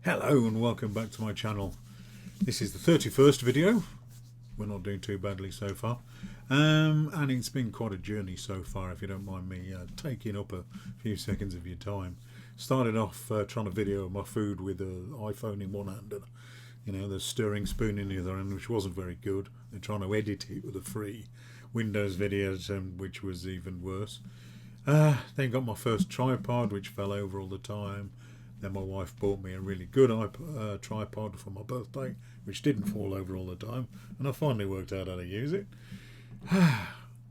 Hello and welcome back to my channel. This is the 31st video. We're not doing too badly so far, and it's been quite a journey so far, if you don't mind me taking up a few seconds of your time. Started off trying to video my food with an iPhone in one hand and the stirring spoon in the other hand, which wasn't very good. They're trying to edit it with a free Windows video, which was even worse. Then got my first tripod, which fell over all the time. Then my wife bought me a really good tripod for my birthday, which didn't fall over all the time, and I finally worked out how to use it.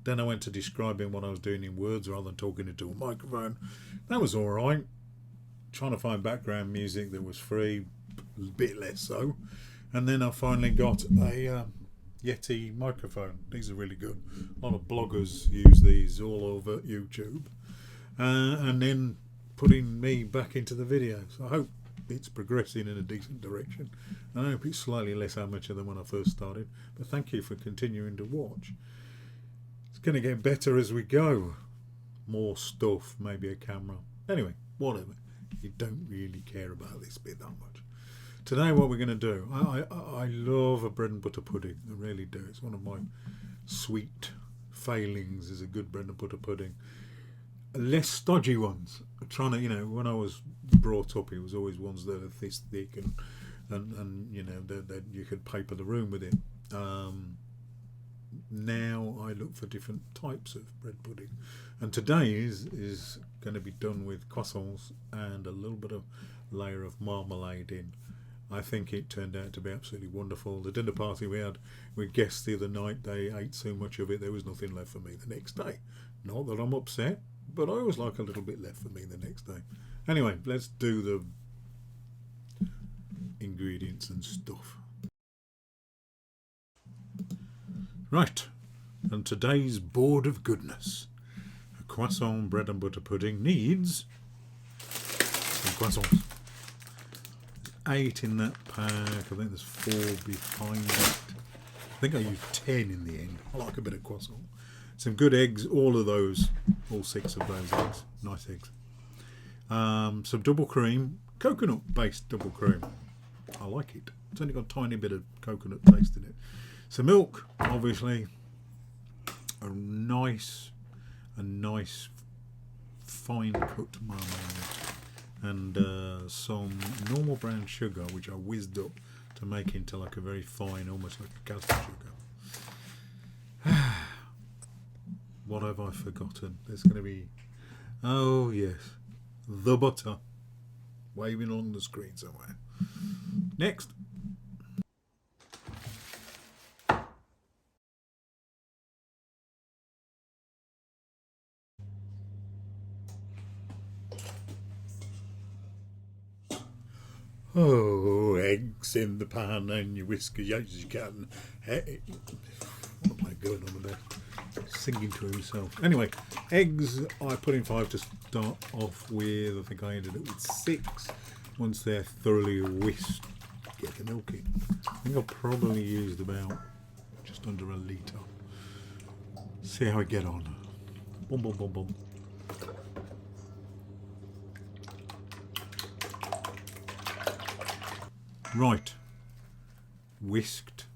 Then I went to describing what I was doing in words rather than talking into a microphone. That was alright. Trying to find background music that was free, a bit less so. And then I finally got a Yeti microphone. These are really good. A lot of bloggers use these all over YouTube. And then putting me back into the video. So I hope it's progressing in a decent direction. And I hope it's slightly less amateur than when I first started. But thank you for continuing to watch. It's going to get better as we go. More stuff, maybe a camera. Anyway, whatever. You don't really care about this bit that much. Today what we're going to do, I love a bread and butter pudding. I really do. It's one of my sweet failings, is a good bread and butter pudding. Less stodgy ones. I'm trying to, when I was brought up, it was always ones that are this thick and that you could paper the room with it. Now I look for different types of bread pudding, and today is going to be done with croissants and a little bit of layer of marmalade in. I think it turned out to be absolutely wonderful. The dinner party we had with guests the other night, they ate so much of it there was nothing left for me the next day. Not that I'm upset, but I always like a little bit left for me the next day. Anyway, let's do the ingredients and stuff. Right, and today's board of goodness. A croissant bread and butter pudding needs some croissants. 8 in that pack. I think there's 4 behind it. I think I used 10 in the end. I like a bit of croissant. Some good eggs, all 6 of those eggs, nice eggs. Some double cream, coconut based double cream. I like it. It's only got a tiny bit of coconut taste in it. Some milk, obviously. A nice fine cut marmalade. And some normal brown sugar, which I whizzed up to make into like a very fine, almost like a caster sugar. What have I forgotten? There's going to be, oh yes, the butter waving along the screen somewhere. Next. Oh, eggs in the pan and you whisk as you can. Hey, what am I going on about? Singing to himself. Anyway, eggs I put in 5 to start off with. I think I ended up with 6. Once they're thoroughly whisked, get the milk in. I think I probably used about just under a litre. See how I get on. Boom, boom, boom, boom. Right, whisked,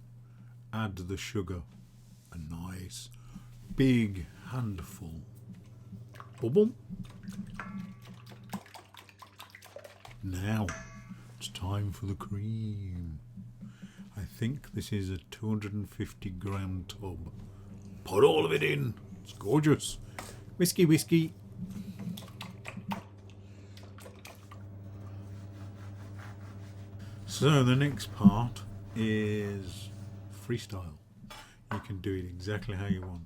add the sugar, a nice big handful. Boom, boom. Now it's time for the cream. I think this is a 250 gram tub. Put all of it in. It's gorgeous. Whiskey, whiskey. So the next part is freestyle. You can do it exactly how you want.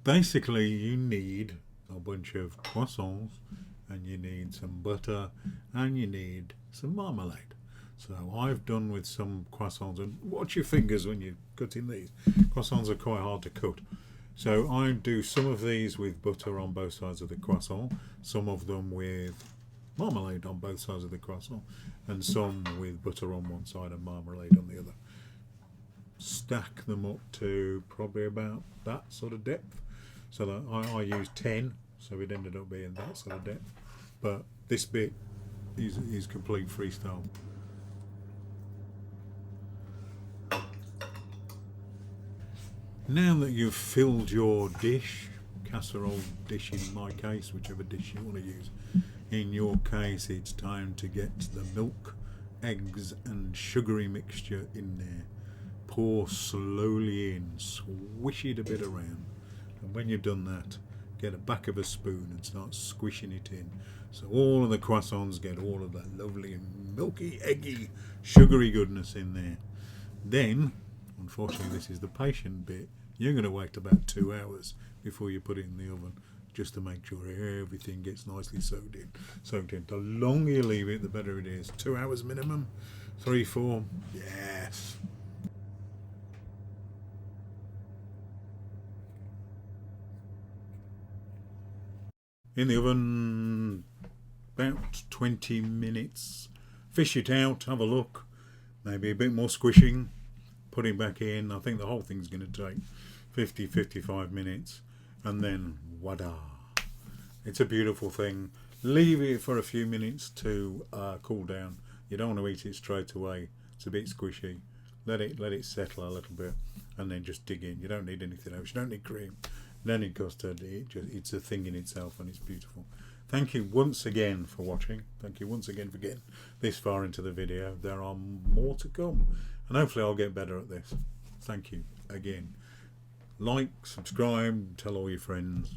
Basically, you need a bunch of croissants, and you need some butter, and you need some marmalade. So I've done with some croissants, and watch your fingers when you're cutting these. Croissants are quite hard to cut. So I do some of these with butter on both sides of the croissant, some of them with marmalade on both sides of the croissant, and some with butter on one side and marmalade on the other. Stack them up to probably about that sort of depth. So that I used 10, so it ended up being that sort of depth. But this bit is complete freestyle. Now that you've filled your dish, casserole dish in my case, whichever dish you want to use, in your case it's time to get the milk, eggs and sugary mixture in there. Pour slowly in, swish it a bit around, and when you've done that, get a back of a spoon and start squishing it in, so all of the croissants get all of that lovely milky, eggy, sugary goodness in there. Then, unfortunately this is the patient bit, you're going to wait about 2 hours before you put it in the oven, just to make sure everything gets nicely soaked in. The longer you leave it, the better it is. 2 hours minimum, 3, 4, yes. In the oven about 20 minutes. Fish it out, have a look, maybe a bit more squishing, put it back in. I think the whole thing's going to take 50-55 minutes, and then voila, it's a beautiful thing. Leave it for a few minutes to cool down. You don't want to eat it straight away, it's a bit squishy. Let it settle a little bit, and then just dig in. You don't need anything else, you don't need cream, you don't need custard. It's a thing in itself, and it's beautiful. Thank you once again for watching. Thank you once again for getting this far into the video. There are more to come, and hopefully I'll get better at this. Thank you again. Like, subscribe, tell all your friends.